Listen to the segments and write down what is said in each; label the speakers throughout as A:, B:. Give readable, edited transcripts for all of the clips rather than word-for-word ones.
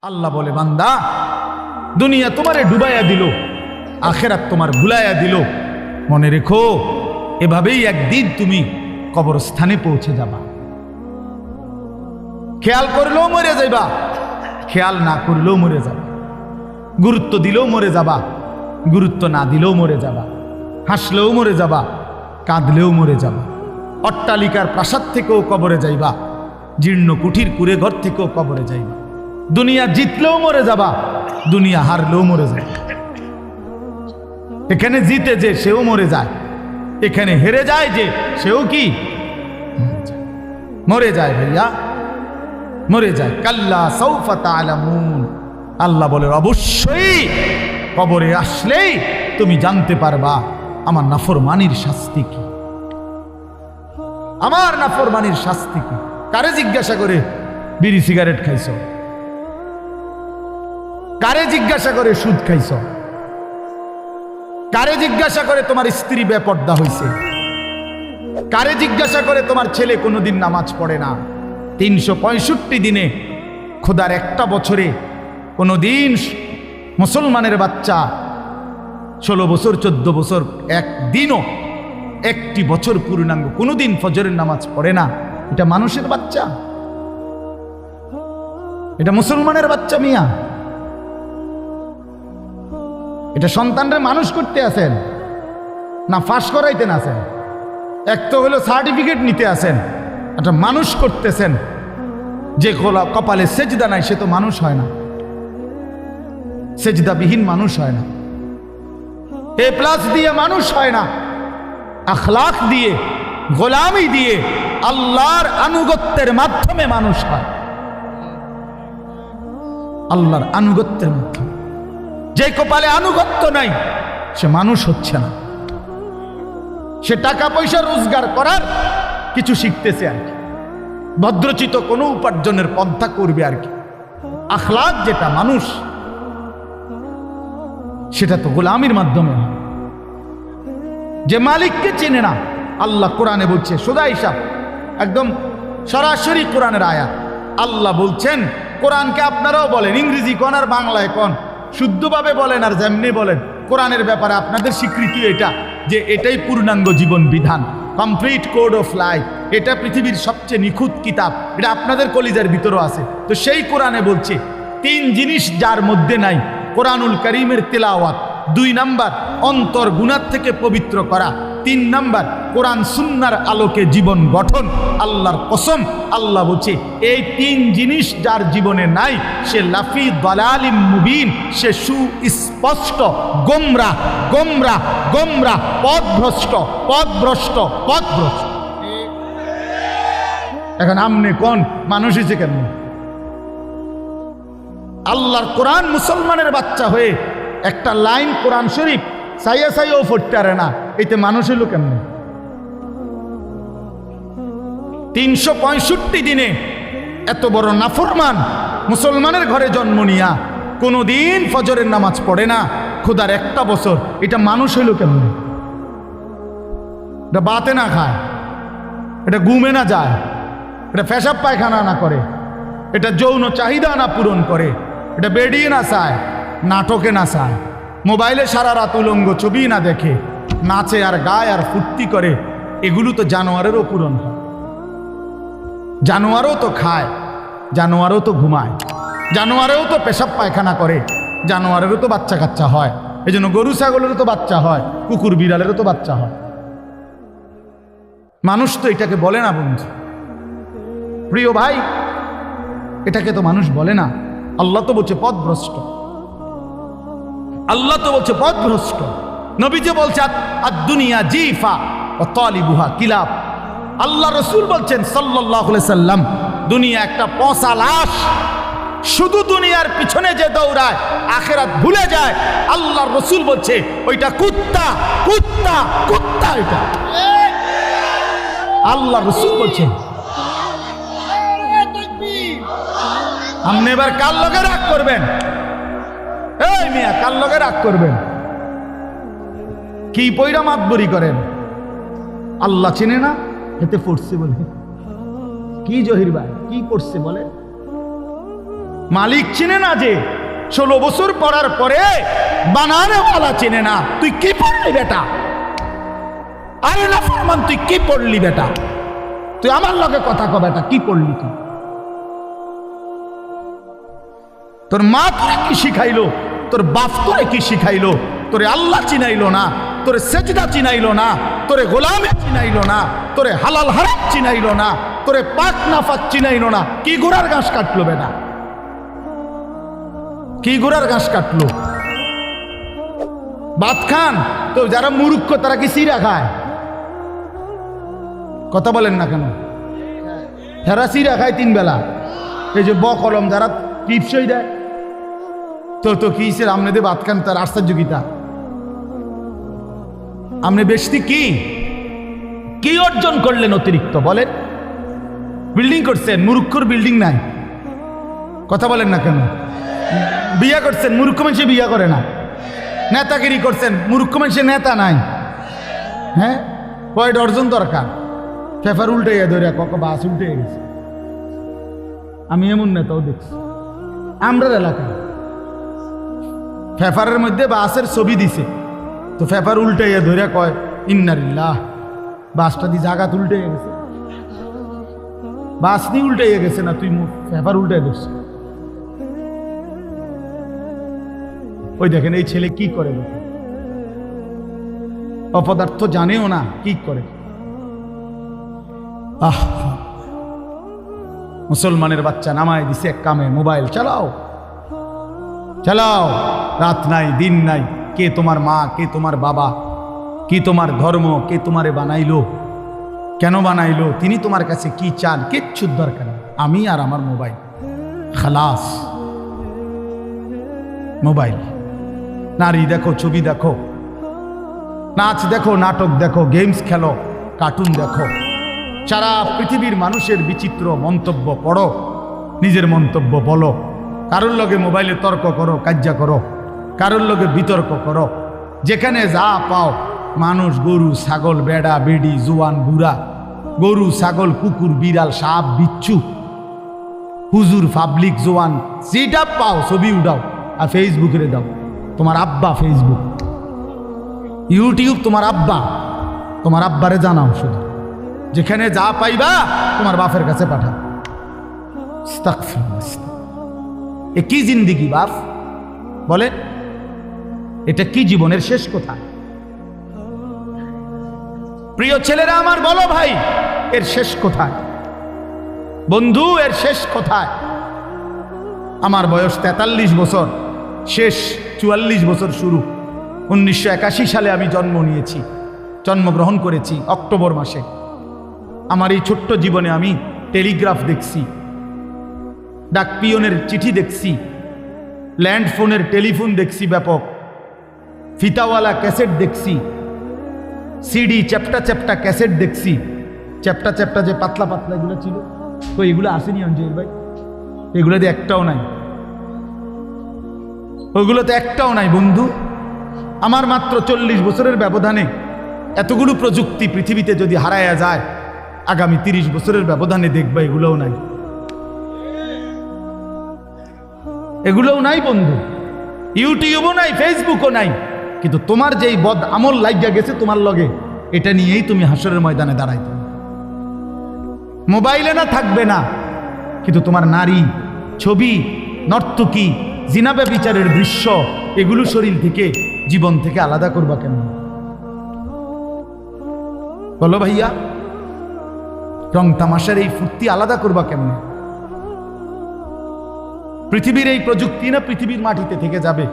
A: আল্লাহ বলে, বান্দা দুনিয়া তোমারে ডুবাইয়া দিল, আখেরাত তোমার ভুলাইয়া দিল। মনে রেখো, এভাবেই একদিন তুমি কবরস্থানে পৌঁছে যাবা। খেয়াল করলেও মরে যাইবা, খেয়াল না করলেও মরে যাবা। গুরুত্ব দিলেও মরে যাবা, গুরুত্ব না দিলেও মরে যাবা। হাসলেও মরে যাবা, কাঁদলেও মরে যাবা। অট্টালিকার প্রাসাদ থেকেও কবরে যাইবা, জীর্ণ কুঠির কুড়ে ঘর থেকেও কবরে যাইবা। দুনিয়া জিতলেও মরে যাবা, দুনিয়া হারলেও মরে যাবে। এখানে জিতে যে সেও মরে যায়, এখানে হেরে যায় যে সেও কি মরে যায়। ভাইয়া মরে যায়। কাল্লা সাউফা তা'লামুন, আল্লাহ বলে অবশ্যই কবরে আসলেই তুমি জানতে পারবা আমার নাফরমানির শাস্তি কি, আমার নাফরমানির শাস্তি কি। কারে জিজ্ঞাসা করে বিড়ি সিগারেট খাইছো? কারে জিজ্ঞাসা করে সুদ খাইছ? কারে জিজ্ঞাসা করে তোমার স্ত্রী বেপর্দা হইছে? কারে জিজ্ঞাসা করে তোমার ছেলে কোনোদিন নামাজ পড়ে না? 365 দিনে, খোদার একটা বছরে কোনোদিন মুসলমানের বাচ্চা 16 বছর 14 বছর একদিনও, একটি বছর পূর্ণাঙ্গ কোনোদিন ফজরের নামাজ পড়ে না। এটা মানুষের বাচ্চা? এটা মুসলমানের বাচ্চা মিয়া? এটা সন্তানরা মানুষ করতে আসেন না ফাঁস করাইতেন আসেন? এক তো হলো সার্টিফিকেট নিতে আসেন, একটা মানুষ করতেছেন। যে কপালে সেজদা নাই সে তো মানুষ হয় না, সেজদাবিহীন মানুষ হয় না, A+ দিয়ে মানুষ হয় না। আখলাক দিয়ে, গোলামি দিয়ে, আল্লাহর আনুগত্যের মাধ্যমে মানুষ হয়। আল্লাহর আনুগত্যের মাধ্যমে। যে কপালে আনুগত্য নাই সে মানুষ হচ্ছে না। সে টাকা পয়সা রোজগার করার কিছু শিখতেছে আর কি, ভদ্রচিত কোনো উপার্জনের পন্থা করবে আর কি। আখলাক যেটা মানুষ, সেটা তো গোলামির মাধ্যমে হয়। যে মালিককে চেনে না, আল্লাহ কোরআনে বলছে, সোজা হিসাব, একদম সরাসরি কোরআনের আয়াত। আল্লাহ বলছেন, কোরআনকে আপনারাও বলেন, ইংরেজি কোন আর বাংলায় কোন, শুদ্ধভাবে বলেন আর যেমনি বলেন, কোরআনের ব্যাপারে আপনাদের স্বীকৃতি এটা যে এটাই পূর্ণাঙ্গ জীবন বিধান, কমপ্লিট কোড অফ লাইফ। এটা পৃথিবীর সবচেয়ে নিখুঁত কিতাব, এটা আপনাদের কলিজার ভিতরও আছে। তো সেই কোরআনে বলছে 3 জিনিস যার মধ্যে নাই, কোরআনুল কারীমের তেলাওয়াত, 2 নাম্বার অন্তর গুনাহ থেকে পবিত্র করা, 3 নাম্বার কোরআন সুন্নাহর আলোকে জীবন গঠন। আল্লাহর কসম, আল্লাহ বলছে এই 3 জিনিস যার জীবনে নাই সে লাফি দালালিম মুবিন, সে সুস্পষ্ট গোমরাহ, গোমরাহ, গোমরাহ, পথভ্রষ্ট, পথভ্রষ্ট, পথভ্রষ্ট। এখন আমনে কোন মানুষ হয়েছে কেন? আল্লাহর কোরআন মুসলমানের বাচ্চা হয়ে একটা লাইন কোরআন শরীফ সাইয়া সাইয়াও পড়তে পারে না, এতে মানুষ হইল কেমন? 365 দিনে এত বড় নাফরমান মুসলমানের ঘরে জন্ম নিয়া কোনোদিন ফজরের নামাজ পড়ে না, খোদার একটা বছর, এটা মানুষ হইল কেমন? এটা বাতে না খায়, এটা ঘুমে না যায়, এটা পেশাব পায়খানা না করে, এটা যৌন চাহিদা না পূরণ করে, এটা বেডিয়ে না চায়, নাটকে না চায়, মোবাইলে সারা রাত উলঙ্গ ছবি না দেখে, নাচে আর গায় আর ফুর্তি করে। এগুলো তো জানোয়ারেরও পূরণ হয়। জানোয়ারও তো খায়, জানোয়ারও তো ঘুমায়, জানোয়ারেও তো পেশাব পায়খানা করে, জানোয়ারেরও তো বাচ্চা কাচ্চা হয়। এই জন্য গরু ছাগলেরও তো বাচ্চা হয়, কুকুর বিড়ালেরও তো বাচ্চা হয়। মানুষ তো এটাকে বলে না বন্ধু, প্রিয় ভাই, এটাকে তো মানুষ বলে না। আল্লাহ তো বলছে পথভ্রষ্ট, আল্লাহ তো বলছে পথভ্রষ্ট। নবীজি বলছে আদ-দুনিয়া জিফা ওয়া তালিবুহা কিলাব। আল্লাহ রাসূল বলছেন সাল্লাল্লাহু আলাইহি সাল্লাম, দুনিয়া একটা পচা লাশ, শুধু দুনিয়ার পিছনে যে দৌড়ায় আখিরাত ভুলে যায়। আল্লাহ রাসূল বলছে ওইটা কুত্তা, কুত্তা, কুত্তা। এটা আল্লাহ রাসূল বলছেন। আপনি এবার কার লগে রাগ করবেন? এই মিয়া, কার লগে রাগ করবেন? কি পয়রা মাতবরি করেন? আল্লাহ চেনে না, এতে পড়ছে বলে। কি জহির ভাই, কি পড়ছে বলে? মালিক চিনে না, যে 16 বছর পড়ার পরে বানানেওয়ালা চিনে না। তুই কি পড়লি বেটা? আরে না ফরমান, তুই কি পড়লি বেটা? তুই আমার লগে কথা কও বেটা, কি পড়লি তুই? তোর মা তোরে কি শিখাইলো? তোর বাপ তোরে কি শিখাইলো? তোরে আল্লাহ চিনাইলো না, তোরে সেজদা চিনাইলো না, তোরে গোলামে চিনাইলো না, তোরে হালাল হারাম চিনাইলো না, তোরে পাক নাফাক চিনাইলো না। কি গোড়ার ঘাস কাটলো বেটা? কি গোড়ার ঘাস কাটলো? ভাত খান তো যারা মূর্খ তারা কি সিরা খায়? কথা বলেন না কেন? যারা সিরা খায় 3 বেলা, এই যে কলম যারা টিপসই দেয়, তো কি সে আমনে দে ভাত খান, তার আশ্চর্যগীতা। আপনি বেশি কি অর্জন করলেন অতিরিক্ত বলেন? বিল্ডিং করছেন, মূর্খর বিল্ডিং নাই। কথা বলেন না কেন? বিয়া করছেন, মূর্খ মানুষে বিয়া করে না। নেতাগিরি করছেন, মূর্খ মানুষে নেতা নাই। হ্যাঁ, কয় ডর্জন দরকার? পেপার উল্টে ধরে বাস উল্টে গেছে। আমি এমন নেতাও দেখছি আমরা এলাকায়, পেপারের মধ্যে বাসের ছবি দিছে, তো পেপার উল্টে ধরে কয় ইন্নালিল্লাহ, বাসটা দিয়ে জায়গা উল্টে গেছে। বাস নিয়ে উল্টে গেছে না, তুই পেপার উল্টে দিস। ওই দেখেন এই ছেলে কি করে, অপদার্থ জানেও না কি করে। আহ, মুসলমানের বাচ্চা নামায় দিছে এক কামে, মোবাইল চালাও চালাও, রাত নাই দিন নাই। কে তোমার মা, কে তোমার বাবা, কি তোমার ধর্ম, কে তোমারে বানাইলো, কেন বানাইলো, তিনি তোমার কাছে কি চান, কিচ্ছু দরকার নেই। আমি আর আমার মোবাইল, খালাস। মোবাইল, নারী দেখো, ছবি দেখো, নাচ দেখো, নাটক দেখো, গেমস খেলো, কার্টুন দেখো, সারা পৃথিবীর মানুষের বিচিত্র মন্তব্য পড়ো, নিজের মন্তব্য বলো, কারোর লগে মোবাইলে তর্ক করো, কাজ্জা করো, কারোর লগে বিতর্ক করো। যেখানে যা পাও, মানুষ, গরু, ছাগল, বেড়া, বেড়ি, জোয়ান, বুড়া, গরু, ছাগল, কুকুর, বিড়াল, সাপ, বিচ্ছু, হুজুর, পাবলিক, জোয়ান, যেটা পাও ছবি উঠাও আর ফেসবুকে দাও। তোমার আব্বা ফেসবুক, ইউটিউব তোমার আব্বা, তোমার আব্বারে জানাও শুধু। যেখানে যা পাইবা তোমার বাপের কাছে পাঠাও। এ কি জিন্দিগি বাপ বলে? এটা কি জীবনের শেষ কোথায়? প্রিয় ছেলেরা আমার, বলো ভাই, এর শেষ কোথায়? বন্ধু, এর শেষ কোথায়? আমার বয়স 43 বছর, শেষ 44 বছর শুরু। 1981 সালে আমি জন্মগ্রহণ করেছি অক্টোবর মাসে। আমার এই ছোট্ট জীবনে আমি টেলিগ্রাফ দেখছি, ডাকপিয়নের চিঠি দেখছি, ল্যান্ড ফোনের টেলিফোন দেখছি, ব্যাপক ফিতাওয়ালা ক্যাসেট দেখছি, সিডি চ্যাপ্টা চ্যাপ্টা ক্যাসেট দেখছি। চ্যাপ্টা চ্যাপ্টা যে পাতলা পাতলা এগুলো ছিল, তো এগুলো আসেনি অঞ্জয় ভাই, এগুলোতে একটাও নাই, ওইগুলোতে একটাও নাই বন্ধু। আমার মাত্র 40 বছরের ব্যবধানে এতগুলো প্রযুক্তি পৃথিবীতে যদি হারায়া যায়, আগামী 30 বছরের ব্যবধানে দেখবা এগুলোও নাই, এগুলোও নাই বন্ধু। ইউটিউবও নাই, ফেসবুকও নাই। কিন্তু তোমার যেই বদ আমল লাগিয়া গেছে তোমার লগে, এটা নিয়েই তুমি হাসরের ময়দানে দাঁড়াইতে। মোবাইলে না থাকবে না, কিন্তু তোমার নারী, ছবি, নর্তকী, জিনা ব্যভিচারের দৃশ্য, এগুলো শরীর থেকে, জীবন থেকে আলাদা করবা কেন? বলো ভাইয়া, রং তামাশার এই ফুর্তি আলাদা করবা কেমনে? পৃথিবীর এই প্রযুক্তি না পৃথিবীর মাটিতে থেকে যাবে,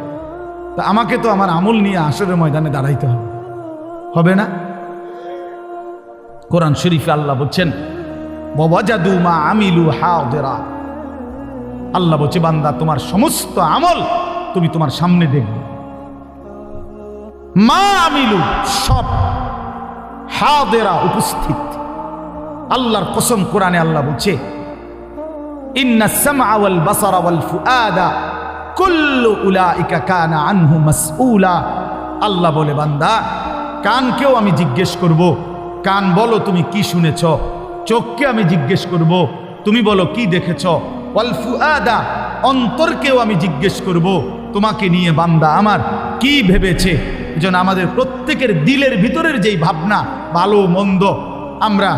A: তা আমাকে তো আমার আমল নিয়ে হাসরের ময়দানে দাঁড়াইতে হবে, হবে না? কোরআন শরীফে আল্লাহ বলছেন, ওয়াজাদু মা আমিলু হাদিরা। আল্লাহ বলছে, বান্দা তোমার সমস্ত আমল তুমি তোমার সামনে দেখবে। মা আমিলু, সব, হাদিরা, উপস্থিত। আল্লাহর কসম, কোরআনে আল্লাহ বলছে, ইন্নাস সামআ ওয়াল বাসারা ওয়াল ফুআদা কুল্লু উলাইকা কানা আনহু মাসউলা। আল্লাহ বলে, বান্দা, কানকেও আমি জিজ্ঞেস করব, কান বলো তুমি কি শুনেছ। চোখকে আমি জিজ্ঞেস করব, তুমি বলো কি দেখেছ। ওয়াল ফুআদা, অন্তরকেও আমি জিজ্ঞেস করব তোমাকে নিয়ে বান্দা আমার কি ভেবেছে। এজন্য আমাদের প্রত্যেকের দিলের ভিতরের যেই ভাবনা, ভালো মন্দ, আমরা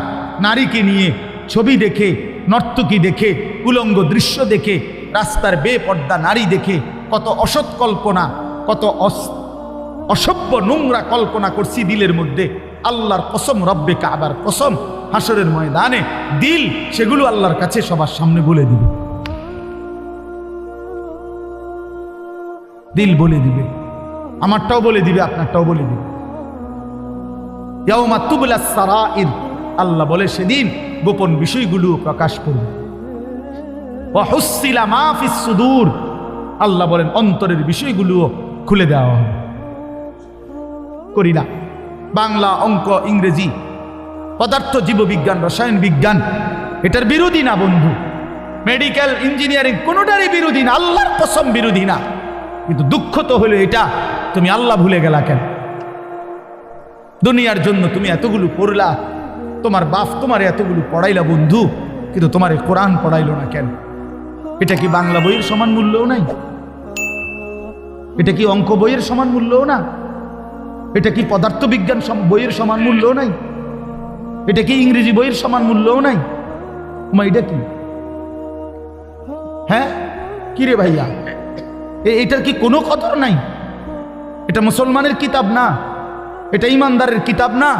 A: নারীকে নিয়ে ছবি দেখে, নর্তকী দেখে, উলঙ্গ দৃশ্য দেখে, রাস্তার বেপর্দা নারী দেখে কত অসৎ কল্পনা, কত অসভ্য নোংরা কল্পনা করছি দিলের মধ্যে। আল্লাহর কসম, রব্বে কাবার কসম, হাসরের ময়দানে দিল সেগুলো আল্লাহর কাছে সবার সামনে বলে দিবে। দিল বলে দিবে, আমারটাও বলে দিবে, আপনারটাও বলে দিবে। ইয়াউমা তুবলাস সারাইর, আল্লাহ বলে সেদিন গোপন বিষয়গুলো প্রকাশ করবে। ওয়া হুসসিলা মা ফিস সুদূর, আল্লাহ বলেন অন্তরের বিষয়গুলো খুলে দেওয়া হবে। করি না বাংলা, অঙ্ক, ইংরেজি, পদার্থ, জীববিজ্ঞান, রসায়ন বিজ্ঞান এটার বিরোধী না বন্ধু। মেডিকেল, ইঞ্জিনিয়ারিং কোনোটারই বিরোধী না, আল্লাহর কসম বিরোধী না। কিন্তু দুঃখ তো হলো এটা, তুমি আল্লাহ ভুলে গেলা কেন? দুনিয়ার জন্য তুমি এতগুলো পড়লা, তোমার বাপ তোমার এতগুলো পড়াইলা বন্ধু, কিন্তু তোমার কোরআন পড়াইলো না কেন? এটা কি বাংলা বইয়ের সমান মূল্যও নাই? এটা কি অঙ্ক বইয়ের সমান মূল্যও না? এটা কি পদার্থ বিজ্ঞান বইয়ের সমান মূল্যও নাই? এটা কি ইংরেজি বইয়ের সমান মূল্যও নাই? এটা কি? হ্যাঁ কি রে ভাইয়া, এটার কি কোনো কদর নাই? এটা মুসলমানের কিতাব না, এটা ইমানদারের কিতাব না,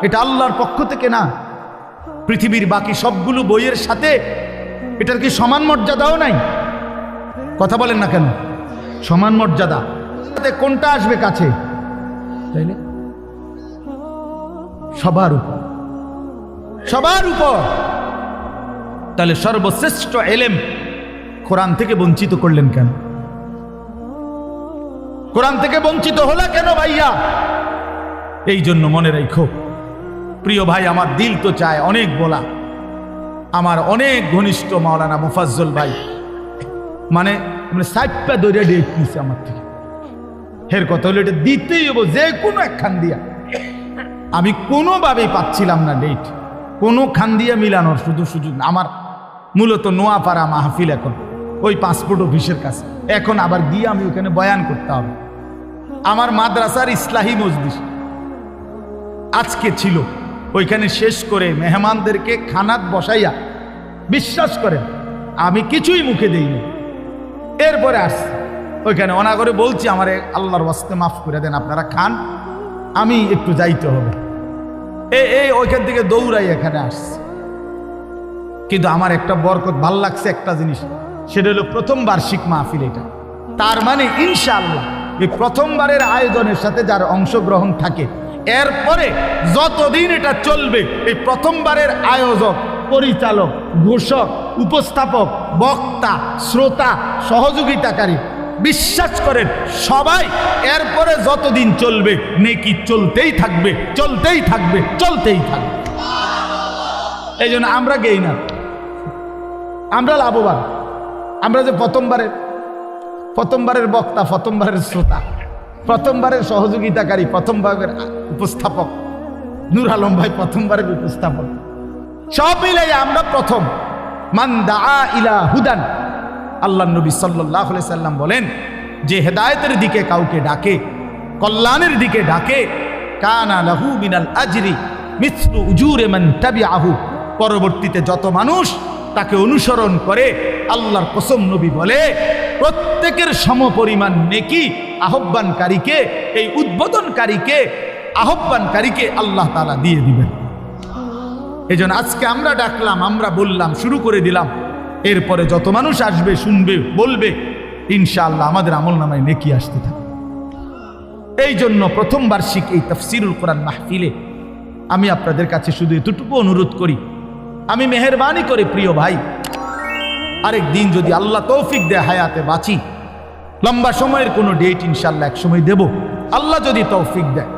A: এটা আল্লাহর পক্ষ থেকে না। পৃথিবীর বাকি সবগুলো বইয়ের সাথে এটার কি সমান মর্যাদাও নাই? কথা বলেন না কেন? সমান মর্যাদা, কোনটা আসবে কাছে? তাই না? সবার উপর, সবার উপর। তাহলে সর্বশ্রেষ্ঠ এলেম কোরআন থেকে বঞ্চিত করলেন কেন? কোরআন থেকে বঞ্চিত হলো কেন ভাইয়া? এই জন্য মনে রাখো প্রিয় ভাই, আমার দিল তো চায় অনেক বলা। আমার অনেক ঘনিষ্ঠ মাওলানা মুফাজ্জল ভাই মানে সাইপা দৌড়ে ডেট নিছে আমার থেকে। এর কথা হলো এটা দিতেই হবো, যে কোনো একখান দিয়া। আমি কোনোভাবেই পাচ্ছিলাম না ডেট, কোনো খান দিয়া মিলানোর সুযোগ না। আমার মূলত নোয়াপাড়া মাহফিল, এখন ওই পাসপোর্ট অফিসের কাছে, এখন আবার গিয়ে আমি ওখানে বয়ান করতে হবে। আমার মাদ্রাসার ইসলাহি মজলিস আজকে ছিল, ওইখানে শেষ করে মেহমানদেরকে খানাত বসাইয়া, বিশ্বাস করেন আমি কিছুই মুখে দেইনি। এরপরে আসছি ওইখানে, অনাগরে বলছি আমার আল্লাহর ওয়াস্তে মাফ করে দেন, আপনারা খান, আমি একটু যাইতে হবে। এই ওইখান থেকে দৌড়াই এখানে আসছি। কিন্তু আমার একটা বরকত ভাল লাগছে একটা জিনিস, সেটা হলো প্রথম বার্ষিক মাহফিল এটা। তার মানে ইনশাআল্লাহ এই প্রথমবারের আয়োজনের সাথে যার অংশগ্রহণ থাকে, এরপরে যতদিন এটা চলবে, এই প্রথমবারের আয়োজক, পরিচালক, ঘোষক, উপস্থাপক, বক্তা, শ্রোতা, সহযোগিতাকারী, বিশ্বাস করেন সবাই এরপরে যতদিন চলবে নেকি চলতেই থাকবে, চলতেই থাকবে, চলতেই থাকবে। এই জন্য আমরা গেই না, আমরা লাভবান। আমরা যে প্রথমবারের বক্তা, প্রথমবারের শ্রোতা, প্রথমবারের সহযোগিতাকারী, প্রথমবারের উপস্থাপক, নূর আলম ভাই প্রথমবারের উপস্থাপক, সব মিলাই আমরা প্রথম। মান দাআ ইলা হুদান, আল্লাহ নবী সাল্লাল্লাহু আলাইহি সাল্লাম বলেন, যে হেদায়েতের দিকে কাউকে ডাকে, কল্যাণের দিকে ডাকে, কানা লাহু মিনাল আজরি মিসলু উজুরি মান তাবিআহু, পরবর্তীতে যত মানুষ তাকে অনুসরণ করে, আল্লাহর কসম নবী বলে প্রত্যেকের সমপরিমাণ নেকি আহ্বানকারীকে, এই উদ্বোধনকারীকে, আহ্বানকারীকে আল্লাহ তাআলা দিয়ে দিবেন। এই জন্য আজকে আমরা ডাকলাম, আমরা বললাম, শুরু করে দিলাম, এরপরে যত মানুষ আসবে, শুনবে, বলবে, ইনশাআল্লাহ আমাদের আমলনামায় নেকি আসতে থাকে। এই জন্য প্রথম বার্ষিক এই তাফসীরুল কোরআন মাহফিলে আমি আপনাদের কাছে শুধু এতটুকু অনুরোধ করি, আমি মেহেরবানি করে প্রিয় ভাই, আরেক দিন যদি আল্লাহ তৌফিক দেয়, হায়াতে বাঁচি, লম্বা সময়ের কোনো ডেট ইনশাআল্লাহ এক সময় দেব, আল্লাহ যদি তৌফিক দেয়।